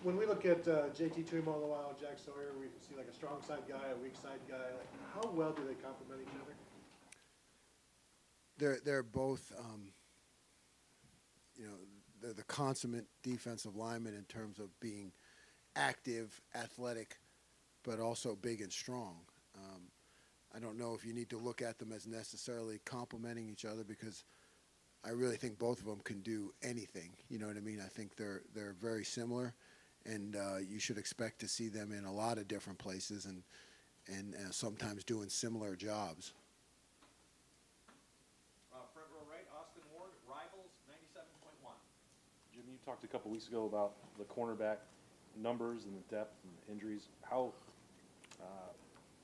When we look at JT Tuimoloau and Jack Sawyer, we see like a strong side guy, a weak side guy. Like, how well do they complement each other? They're both, they're the consummate defensive linemen in terms of being active, athletic, but also big and strong. I don't know if you need to look at them as necessarily complementing each other because I really think both of them can do anything. You know what I mean? I think they're very similar, and you should expect to see them in a lot of different places and sometimes doing similar jobs. Front row right, Austin Ward, Rivals 97.1. Jim, you talked a couple weeks ago about the cornerback numbers and the depth and the injuries. How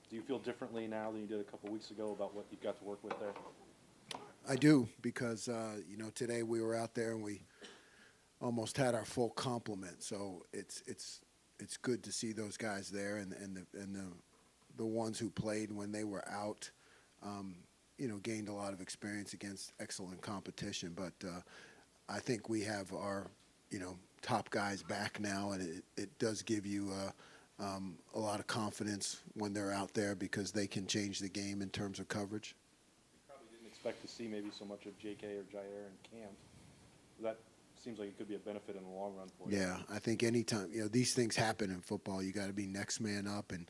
do you feel differently now than you did a couple weeks ago about what you've got to work with there? I do because today we were out there and we almost had our full complement. So it's good to see those guys there and the ones who played when they were out. Gained a lot of experience against excellent competition. But I think we have our top guys back now, and it does give you a lot of confidence when they're out there because they can change the game in terms of coverage. Probably didn't expect to see maybe so much of J.K. or Jair in camp. That seems like it could be a benefit in the long run for you. Yeah, I think anytime these things happen in football, you got to be next man up, and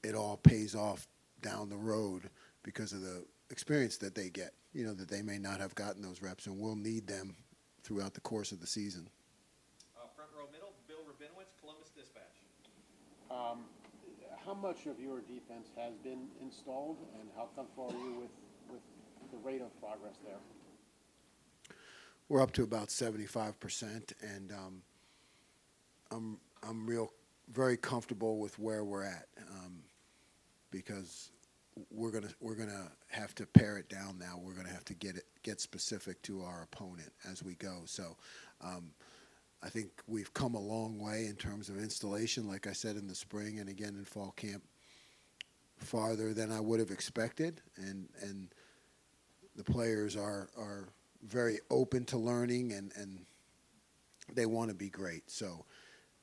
it all pays off down the road because of the experience that they get. That they may not have gotten those reps, and we'll need them throughout the course of the season. Front row middle, Bill Rabinowitz, Columbus Dispatch. How much of your defense has been installed, and how comfortable are you with the rate of progress there? We're up to about 75%, and I'm very comfortable with where we're at because we're gonna have to pare it down now. We're gonna have to get specific to our opponent as we go. So I think we've come a long way in terms of installation, like I said in the spring and again in fall camp, farther than I would have expected, and the players are very open to learning and they want to be great. So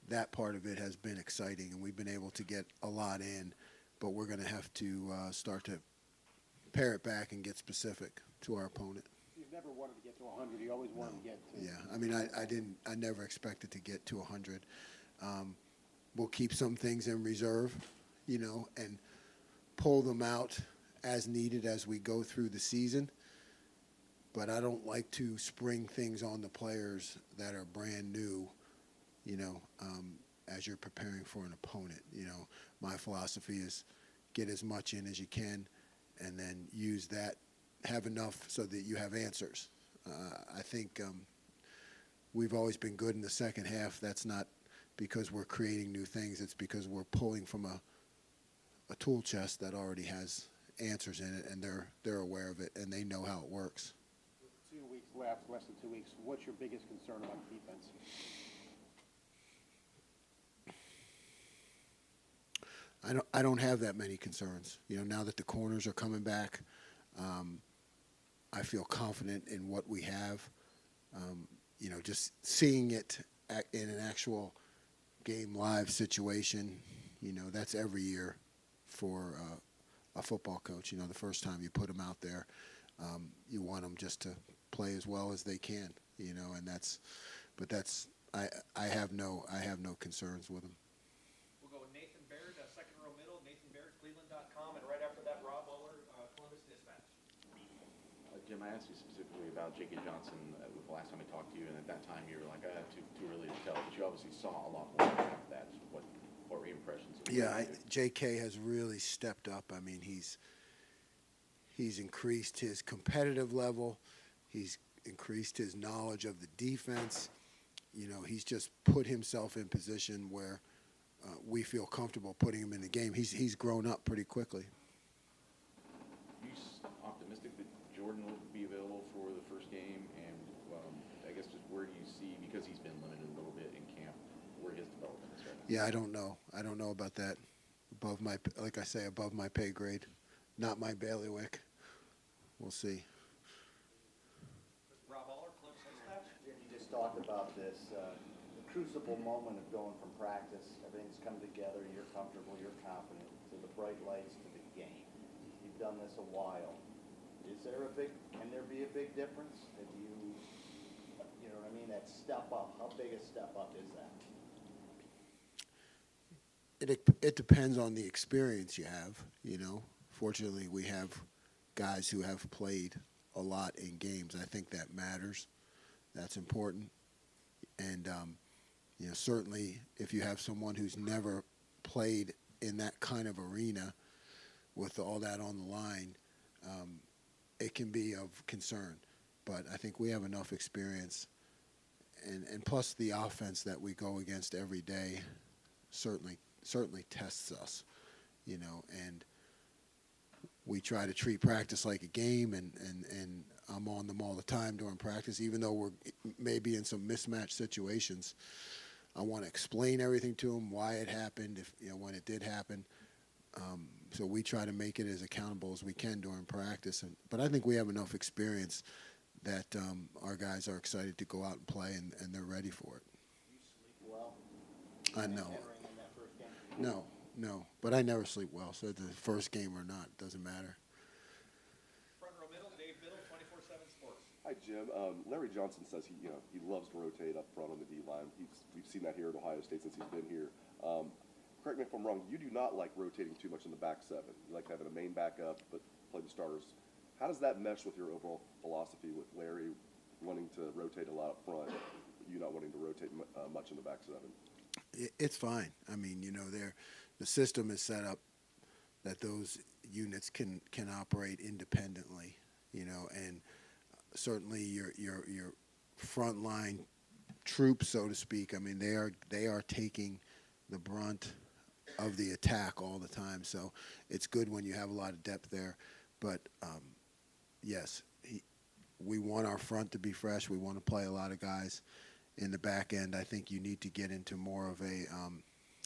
that part of it has been exciting, and we've been able to get a lot in, but we're going to have to start to pare it back and get specific to our opponent. You've never wanted to get to 100. You always wanted to get to. Yeah, I mean, I never expected to get to 100. We'll keep some things in reserve, and pull them out as needed as we go through the season. But I don't like to spring things on the players that are brand new, as you're preparing for an opponent. My philosophy is get as much in as you can and then use that, have enough so that you have answers. I think we've always been good in the second half. That's not because we're creating new things. It's because we're pulling from a tool chest that already has answers in it, and they're aware of it, and they know how it works. 2 weeks left, less than 2 weeks. What's your biggest concern about the defense? I don't have that many concerns. Now that the corners are coming back, I feel confident in what we have. Just seeing it in an actual game live situation, that's every year for a football coach. The first time you put them out there, you want them just to play as well as they can. I have no concerns with them. We'll go with Nathan Baird, second row middle, Nathan Baird, Cleveland.com, and right after that, Rob Oler, Columbus Dispatch. Jim, I asked you specifically about J.K. Johnson the last time I talked to you, and at that time you were like, too early to tell. But you obviously saw a lot more after that. What were your impressions? J.K. has really stepped up. I mean, he's increased his competitive level. He's increased his knowledge of the defense. He's just put himself in position where we feel comfortable putting him in the game. He's grown up pretty quickly. Are you optimistic that Jordan will be available for the first game? And I guess just where do you see, because he's been limited a little bit in camp, where his development is right now? Yeah, I don't know. I don't know about that. Above my pay grade. Not my bailiwick. We'll see. Rob Oler, Columbus Dispatch. Jim, you just talked about this crucible moment of going from practice, everything's come together, you're comfortable, you're confident, to the bright lights, to the game. You've done this a while. Can there be a big difference? Have you know what I mean, that step up, how big a step up is that? It depends on the experience you have, you know. Fortunately, we have guys who have played a lot in games. I think that matters. That's important. And, you know, certainly if you have someone who's never played in that kind of arena with all that on the line, it can be of concern. But I think we have enough experience. And plus the offense that we go against every day certainly tests us, you know, and we try to treat practice like a game, and I'm on them all the time during practice, even though we're maybe in some mismatched situations. I want to explain everything to them, why it happened, if you know, when it did happen. So we try to make it as accountable as we can during practice. But I think we have enough experience that our guys are excited to go out and play, and they're ready for it. You sleep well? I know. Entering in that first game? No. But I never sleep well, so the first game or not, doesn't matter. Front row middle, Dave Biddle, 24/7 Sports. Hi, Jim. Larry Johnson says he loves to rotate up front on the D line. We've seen that here at Ohio State since he's been here. Correct me if I'm wrong. You do not like rotating too much in the back seven. You like having a main backup, but play the starters. How does that mesh with your overall philosophy with Larry wanting to rotate a lot up front, but you not wanting to rotate much in the back seven? It's fine. I mean, you know, the system is set up that those units can operate independently, you know, and certainly your frontline troops, so to speak. I mean, they are taking the brunt of the attack all the time. So it's good when you have a lot of depth there. But yes, we want our front to be fresh. We want to play a lot of guys in the back end. I think you need to get into more of a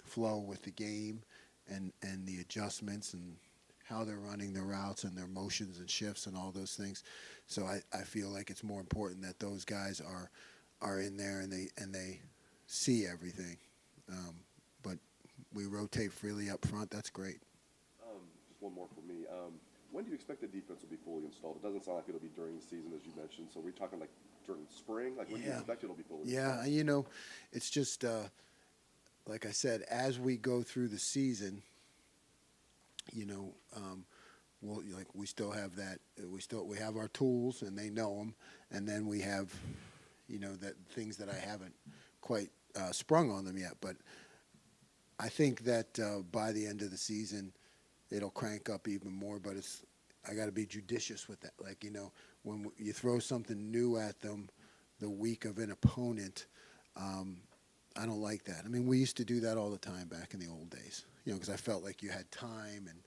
flow with the game and the adjustments and how they're running their routes and their motions and shifts and all those things. So I feel like it's more important that those guys are in there and they see everything. But we rotate freely up front. That's great. Just one more for me. When do you expect the defense will be fully installed? It doesn't sound like it'll be during the season, as you mentioned. So we're talking like during spring? Like when do you expect it'll be fully installed? Yeah, you know, it's just like I said, as we go through the season, you know, we still have that. We have our tools, and they know them, and then we have, you know, that things that I haven't quite sprung on them yet. But I think that by the end of the season, it'll crank up even more. But I got to be judicious with that. Like, you know, when you throw something new at them the week of an opponent, I don't like that. I mean, we used to do that all the time back in the old days, you know, because I felt like you had time and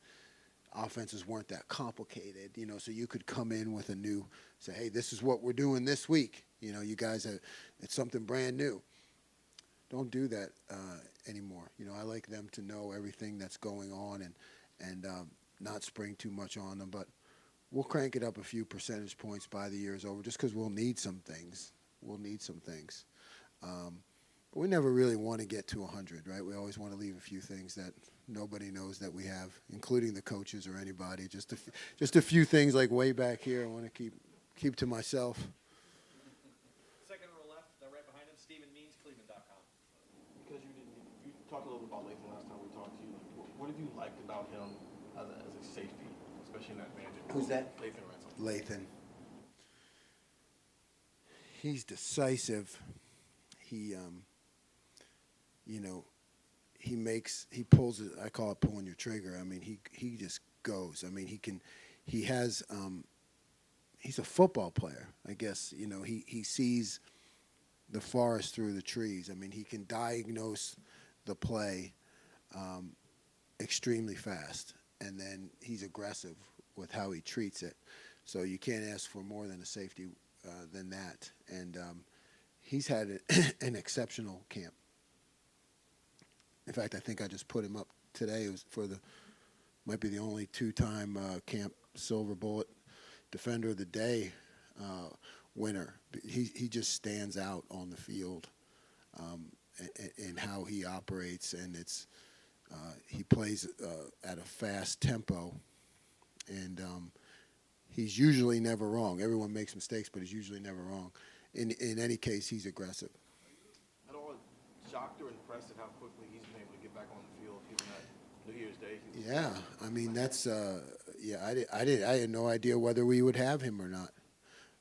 offenses weren't that complicated, you know, so you could come in with say, hey, this is what we're doing this week. You know, you guys it's something brand new. Don't do that anymore. You know, I like them to know everything that's going on and not spring too much on them. But we'll crank it up a few percentage points by the year's over just because we'll need some things. But we never really want to get to 100, right? We always want to leave a few things that nobody knows that we have, including the coaches or anybody. Just a few things like way back here I want to keep to myself. Second row left, right behind him, Stephen Means, Cleveland.com. Because you talked a little bit about Lathan last time we talked to you. What have you liked about him as a safety, especially in that manager? Who's that? Lathan Ransom. Lathan. He's decisive. He, you know, he pulls it. I call it pulling your trigger. I mean, he just goes. I mean, he's a football player. I guess, you know, he sees the forest through the trees. I mean, he can diagnose the play extremely fast, and then he's aggressive with how he treats it. So you can't ask for more than a safety than that. And he's had an exceptional camp. In fact, I think I just put him up today. It was might be the only two-time camp Silver Bullet Defender of the Day winner. He just stands out on the field. in how he operates, and he plays at a fast tempo, and he's usually never wrong. Everyone makes mistakes, but he's usually never wrong. In any case, he's aggressive. At all shocked or impressed at how quickly he's been able to get back on the field, given that New Year's Day? Yeah, I mean that's I had no idea whether we would have him or not,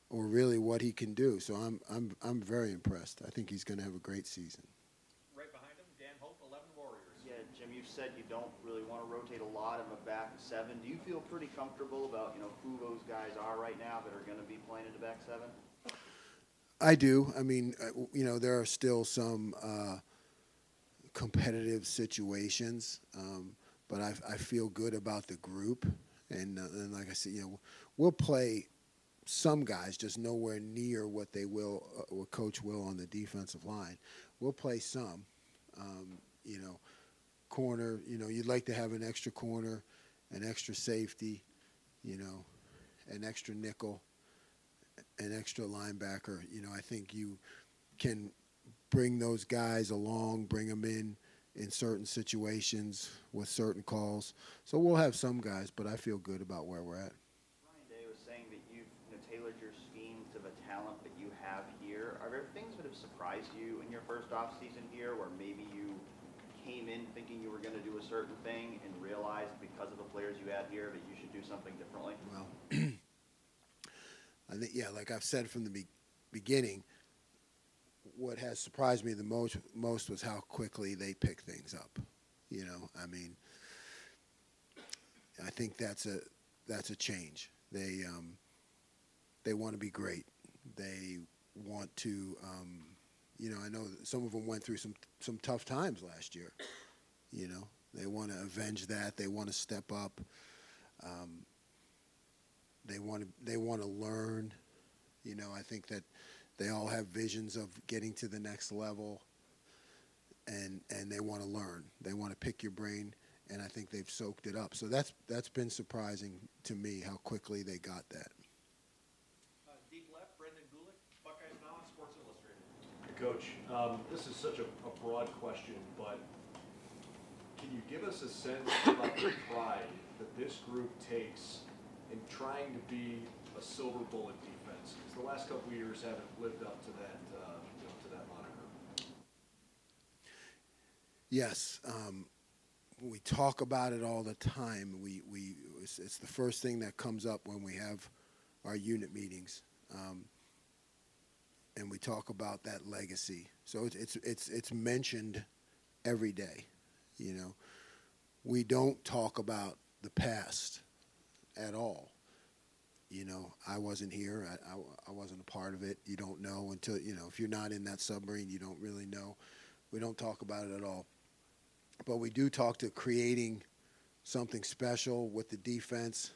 or really what he can do. So I'm very impressed. I think he's going to have a great season. Right behind him, Dan Hope, 11 Warriors. Yeah, Jim, you've said you don't really want to rotate a lot in the back seven. Do you feel pretty comfortable about, who those guys are right now that are going to be playing in the back seven? I do. I mean, there are still some competitive situations, but I feel good about the group. And like I said, we'll play some guys, just nowhere near what they will, what Coach will on the defensive line. We'll play some, corner. You'd like to have an extra corner, an extra safety, an extra nickel, an extra linebacker. I think you can bring those guys along, bring them in certain situations with certain calls. So we'll have some guys, but I feel good about where we're at. Ryan Day was saying that you've tailored your scheme to the talent that you have here. Are there things that have surprised you in your first offseason here, where maybe you came in thinking you were going to do a certain thing and realized because of the players you had here that you should do something differently? Well, I think, like I've said from the beginning, what has surprised me the most was how quickly they pick things up. I mean, I think that's a change. They want to be great. They want to, I know that some of them went through some tough times last year. They want to avenge that. They want to step up. They want to learn. I think that they all have visions of getting to the next level, and they want to learn. They want to pick your brain, and I think they've soaked it up. So that's been surprising to me how quickly they got that. Deep left, Brendan Gulick, Buckeyes Now on Sports Illustrated. Coach, this is such a broad question, but can you give us a sense about the pride that this group takes in trying to be a silver bullet defense? Because the last couple of years haven't lived up to that, to that moniker. Yes, we talk about it all the time. It's the first thing that comes up when we have our unit meetings, and we talk about that legacy. So it's mentioned every day. We don't talk about the past at all. I wasn't here. I wasn't a part of it. You don't know until, if you're not in that submarine, you don't really know. We don't talk about it at all. But we do talk to creating something special with the defense,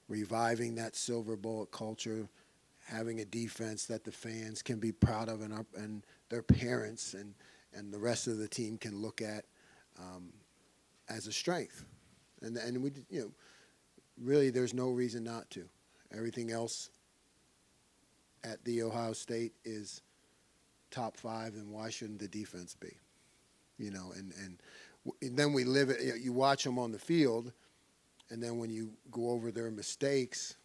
reviving that silver bullet culture, having a defense that the fans can be proud of, and their parents and the rest of the team can look at as a strength. And we, really there's no reason not to. Everything else at The Ohio State is top 5, and why shouldn't the defense be? And then we live it. You watch them on the field, and then when you go over their mistakes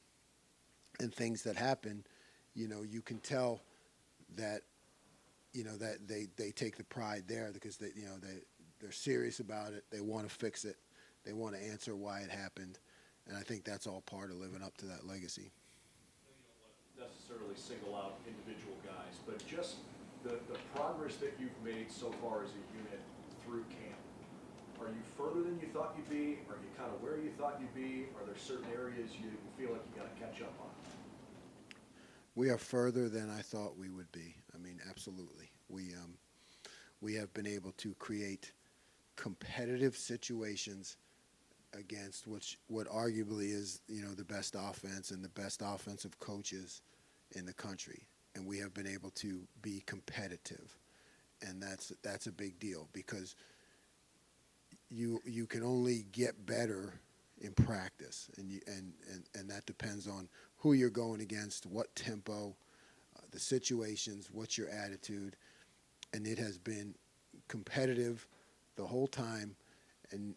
and things that happen, you can tell that, that they take the pride there because they're serious about it. They want to fix it. They want to answer why it happened. And I think that's all part of living up to that legacy. You don't want to necessarily single out individual guys, but just the progress that you've made so far as a unit through camp. Are you further than you thought you'd be? Are you kind of where you thought you'd be? Are there certain areas you feel like you got to catch up on? We are further than I thought we would be. I mean, absolutely. We have been able to create competitive situations against what arguably is, the best offense and the best offensive coaches in the country. And we have been able to be competitive. And that's a big deal because you can only get better in practice, and that depends on who you're going against, what tempo, the situations, what's your attitude, and it has been competitive the whole time, and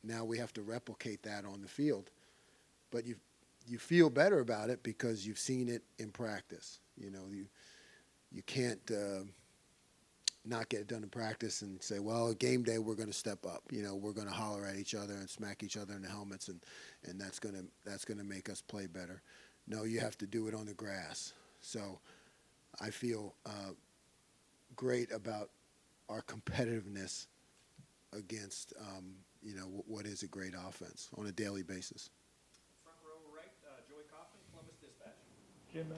now we have to replicate that on the field. But you feel better about it because you've seen it in practice. You can't not get it done in practice and say, well, game day we're going to step up. We're going to holler at each other and smack each other in the helmets, and that's going to make us play better. No, you have to do it on the grass. So I feel great about our competitiveness against what is a great offense on a daily basis. Front row right, Joey Kaufman, Columbus Dispatch. Jim,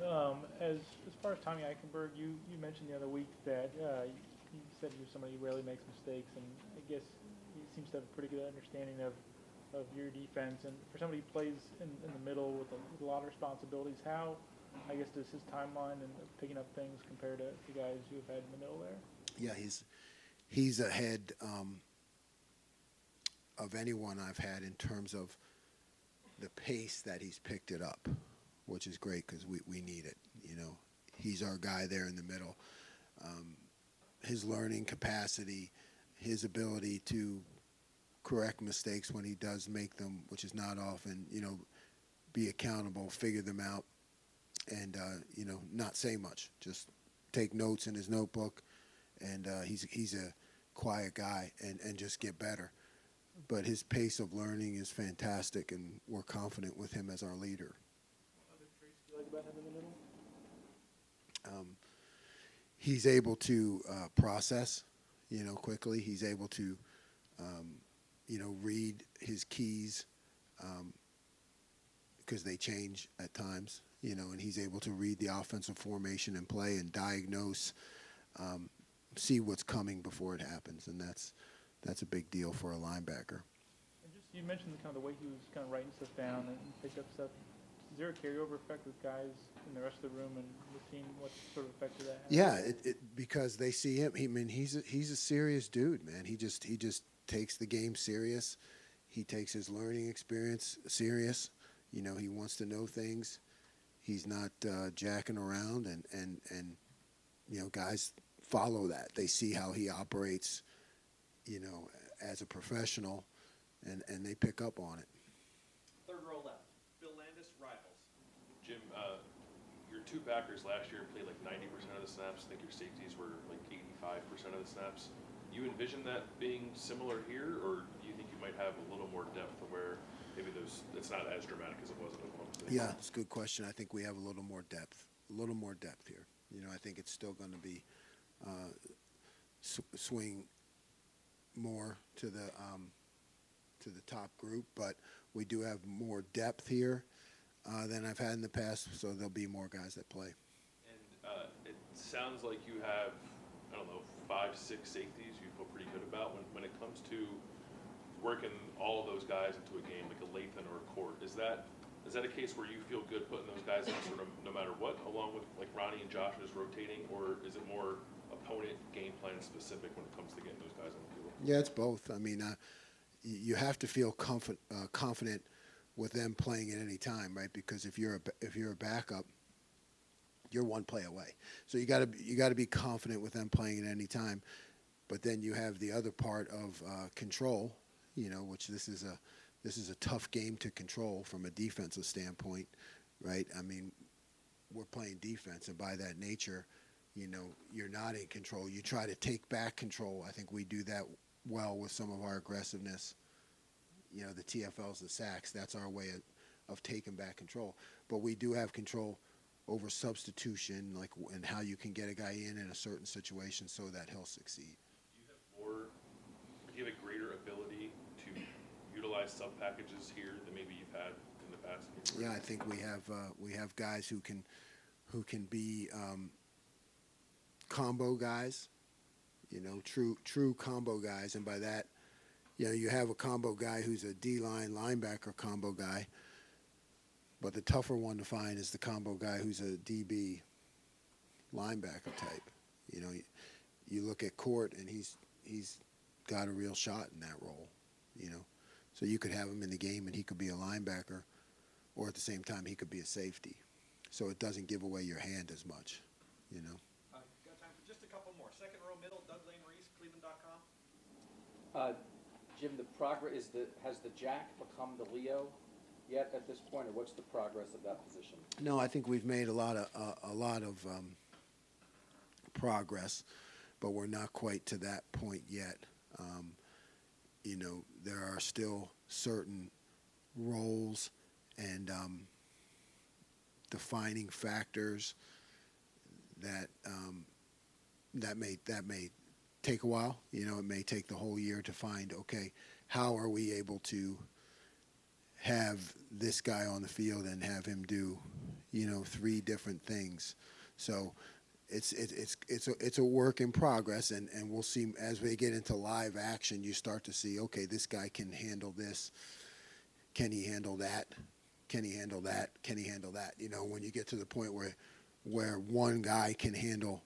as far as Tommy Eichenberg, you mentioned the other week that you said you're somebody who rarely makes mistakes, and I guess he seems to have a pretty good understanding of your defense. And for somebody who plays in the middle with a lot of responsibilities, how, I guess, does his timeline and picking up things compare to guys who have had in the middle there? Yeah, he's ahead of anyone I've had in terms of the pace that he's picked it up, which is great because we need it. He's our guy there in the middle. His learning capacity, his ability to correct mistakes when he does make them, which is not often, be accountable, figure them out, and, not say much. Just take notes in his notebook, and he's a quiet guy and just get better. But his pace of learning is fantastic, and we're confident with him as our leader. What other traits do you like about him in the middle? He's able to process, quickly. He's able to, read his keys because they change at times, and he's able to read the offensive formation and play and diagnose, see what's coming before it happens, and that's a big deal for a linebacker. And you mentioned kind of the way he was kind of writing stuff down and picked up stuff. Is there a carryover effect with guys in the rest of the room and the team? What sort of effect did that have? Yeah, because they see him. He's a serious dude, man. He just takes the game serious. He takes his learning experience serious. He wants to know things. He's not jacking around, and guys follow that. They see how he operates, as a professional, and they pick up on it. Third row left, Bill Landis, Rivals. Jim, your two backers last year played like 90% of the snaps. I think your safeties were like 85% of the snaps. You envision that being similar here, or do you think you might have a little more depth to where maybe it's not as dramatic as it was in Oklahoma State? Yeah, it's a good question. I think we have a little more depth here. I think it's still going to be swing more to the top group, but we do have more depth here than I've had in the past, so there'll be more guys that play. And it sounds like you have, 5, 6 safeties you feel pretty good about. When it comes to working all of those guys into a game, like a Lathan or a Court, is that a case where you feel good putting those guys in sort of no matter what, along with like Ronnie and Josh is rotating, or is it more opponent game plan specific when it comes to getting those guys on the field? Yeah, it's both. I mean, you have to feel confident with them playing at any time, right? Because if you're a backup, you're one play away. So you got to be confident with them playing at any time. But then you have the other part of control, which this is a tough game to control from a defensive standpoint, right? I mean, we're playing defense, and by that nature, you're not in control. You try to take back control. I think we do that well with some of our aggressiveness. The TFLs, the sacks, that's our way of taking back control. But we do have control over substitution, and how you can get a guy in a certain situation so that he'll succeed. Do you have a greater ability to utilize sub packages here than maybe you've had in the past? Yeah, I think we have guys who can be combo guys, true combo guys, and by that, you have a combo guy who's a D-line linebacker combo guy, but the tougher one to find is the combo guy who's a DB linebacker type. You look at Court, and he's got a real shot in that role, So you could have him in the game, and he could be a linebacker, or at the same time he could be a safety. So it doesn't give away your hand as much, Got couple more. Second row middle, Doug Lane Reese, Cleveland.com. Jim, the progress has the Jack become the Leo yet at this point, or what's the progress of that position? No, I think we've made a lot of progress, but we're not quite to that point yet. You know, there are still certain roles and defining factors that may take a while. You know, it may take the whole year to find, okay, how are we able to have this guy on the field and have him do, you know, 3 different things. So it's a work in progress, and we'll see as we get into live action. You start to see, okay, this guy can handle this. Can he handle that? Can he handle that? Can he handle that? You know, when you get to the point where one guy can handle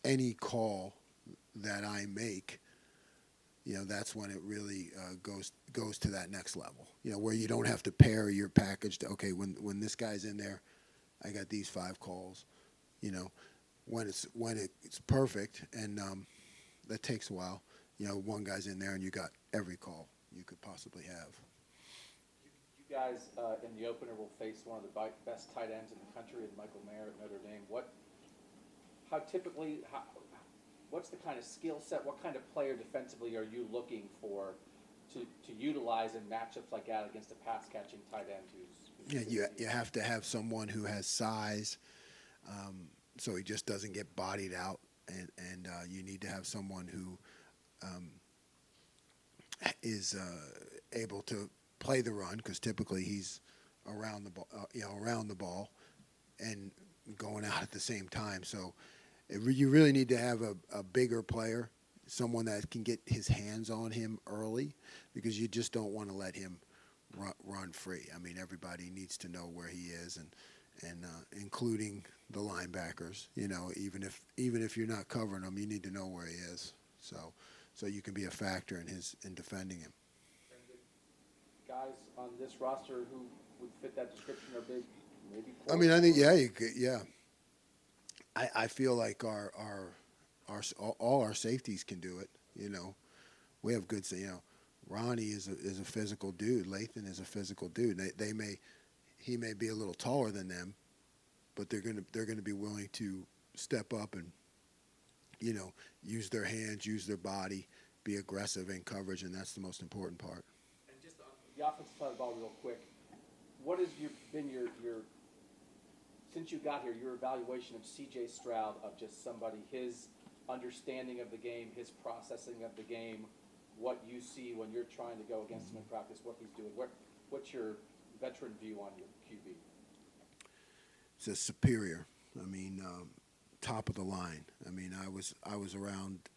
any call that I make, you know, that's when it really goes to that next level. You know, where you don't have to pair your package to, okay, when this guy's in there, I got these 5 calls. You know, when it's perfect, and that takes a while. You know, one guy's in there and you got every call you could possibly have. You guys in the opener will face one of the best tight ends in the country, and Michael Mayer at Notre Dame. What's the kind of skill set? What kind of player defensively are you looking for to utilize in matchups like that against a pass catching tight end who's you have to have someone who has size, so he just doesn't get bodied out, and you need to have someone who is able to play the run, because typically he's around the ball and going out at the same time. So you really need to have a bigger player, someone that can get his hands on him early, because you just don't want to let him run free. I mean, everybody needs to know where he is, and including the linebackers. You know, even if you're not covering him, you need to know where he is, so you can be a factor in defending him. Guys on this roster who would fit that description are big, maybe. I mean, I think you could, yeah. I feel like all our safeties can do it. You know, we have good. You know, Ronnie is a physical dude. Lathan is a physical dude. He may be a little taller than them, but they're gonna be willing to step up and, you know, use their hands, use their body, be aggressive in coverage, and that's the most important part. And just on the offensive side of the ball, real quick, what has been your since you got here, your evaluation of CJ Stroud, of just somebody, his understanding of the game, his processing of the game, what you see when you're trying to go against him in practice, what he's doing? What's your veteran view on your QB? It's a superior. I mean, top of the line. I mean, I was around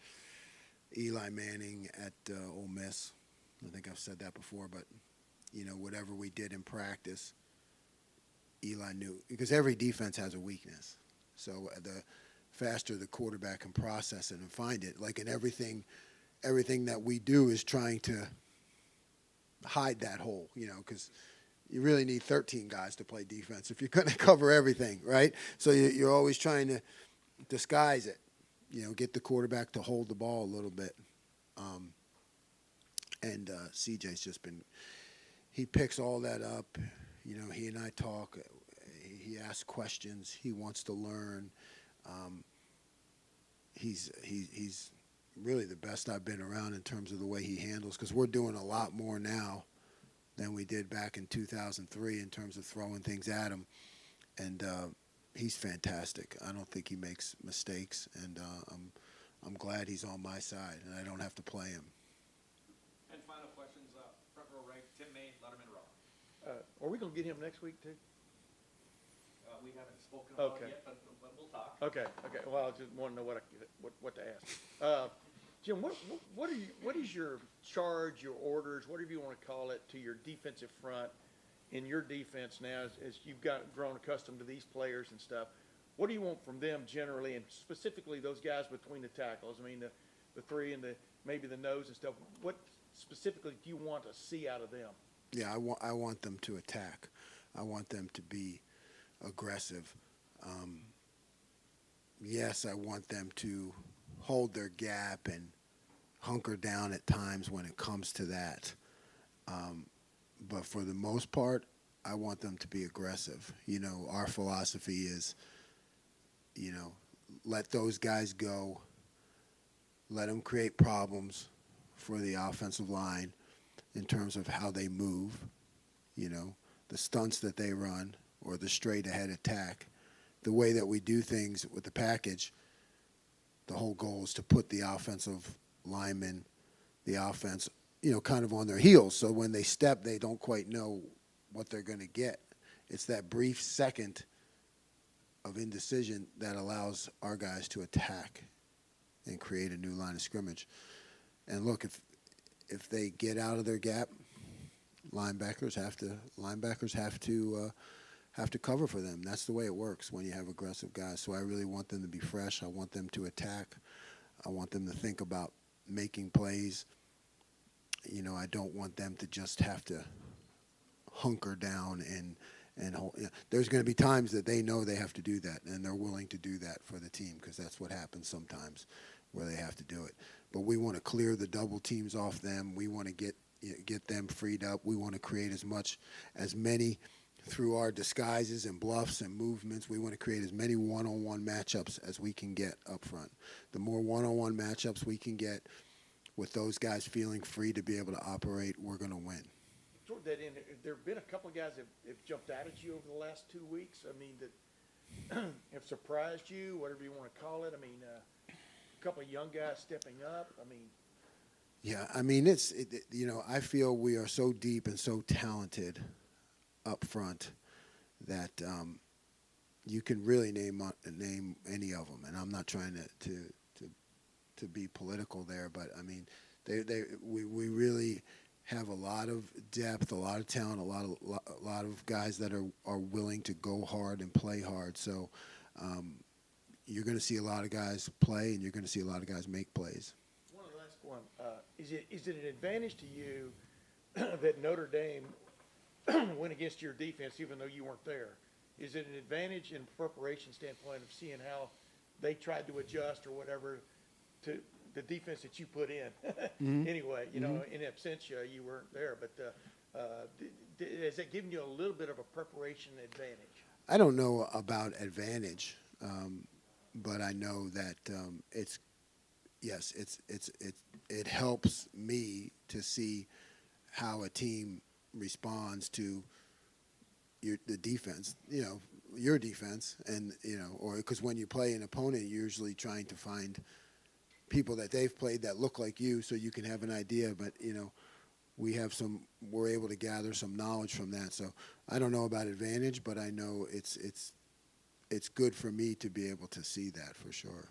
Eli Manning at Ole Miss. I think I've said that before, but you know, whatever we did in practice, Eli knew, because every defense has a weakness. So the faster the quarterback can process it and find it, like in everything that we do is trying to hide that hole, you know, because you really need 13 guys to play defense if you're going to cover everything, right? So you're always trying to disguise it, you know, get the quarterback to hold the ball a little bit. And CJ's just been, he picks all that up. You know, he and I talk. He asks questions. He wants to learn. He's really the best I've been around in terms of the way he handles, because we're doing a lot more now than we did back in 2003 in terms of throwing things at him. And he's fantastic. I don't think he makes mistakes, and I'm glad he's on my side and I don't have to play him. And final questions, front row right, Tim Maine, Letterman Row. Are we going to get him next week, too? We haven't spoken about Okay. it yet, but we'll talk. Okay. Well, I just want to know what to ask. Jim, what is your charge, your orders, whatever you want to call it, to your defensive front in your defense now, as you've grown accustomed to these players and stuff? What do you want from them generally, and specifically those guys between the tackles? I mean, the three and maybe the nose and stuff. What specifically do you want to see out of them? Yeah, I want them to attack. I want them to be aggressive. Yes, I want them to hold their gap and hunker down at times when it comes to that. But for the most part, I want them to be aggressive. You know, our philosophy is, you know, let those guys go, let them create problems for the offensive line in terms of how they move, you know, the stunts that they run or the straight ahead attack. The way that we do things with the package, the whole goal is to put the offensive linemen, the offense, you know, kind of on their heels. So when they step, they don't quite know what they're going to get. It's that brief second of indecision that allows our guys to attack and create a new line of scrimmage. And look, if they get out of their gap, linebackers have to cover for them. That's the way it works when you have aggressive guys. So I really want them to be fresh. I want them to attack. I want them to think about making plays. You know, I don't want them to just have to hunker down and hold. You know, there's going to be times that they know they have to do that, and they're willing to do that for the team because that's what happens sometimes where they have to do it. But we want to clear the double teams off them. We want to get them freed up. We want to create as many through our disguises and bluffs and movements. We want to create as many one-on-one matchups as we can get up front. The more one-on-one matchups we can get with those guys feeling free to be able to operate, we're going to win. Toward that end, there have been a couple of guys that have jumped out at you over the last 2 weeks. I mean, that have surprised you, whatever you want to call it. I mean, a couple of young guys stepping up. I mean, yeah, I mean, you know, I feel we are so deep and so talented up front that you can really name any of them. And I'm not trying to be political there, but I mean, we really have a lot of depth, a lot of talent, a lot of guys that are willing to go hard and play hard. So you're going to see a lot of guys play, and you're going to see a lot of guys make plays. one last one. Is it an advantage to you that Notre Dame went against your defense even though you weren't there? Is it an advantage in preparation standpoint of seeing how they tried to adjust or whatever to the defense that you put in? Mm-hmm. Anyway, you know, in absentia, you weren't there, but has that given you a little bit of a preparation advantage? I don't know about advantage, but I know that it helps me to see how a team responds to the defense, you know, your defense, and, you know, or because when you play an opponent, you're usually trying to find people that they've played that look like you so you can have an idea. But, you know, we're able to gather some knowledge from that. So I don't know about advantage, but I know it's good for me to be able to see that for sure.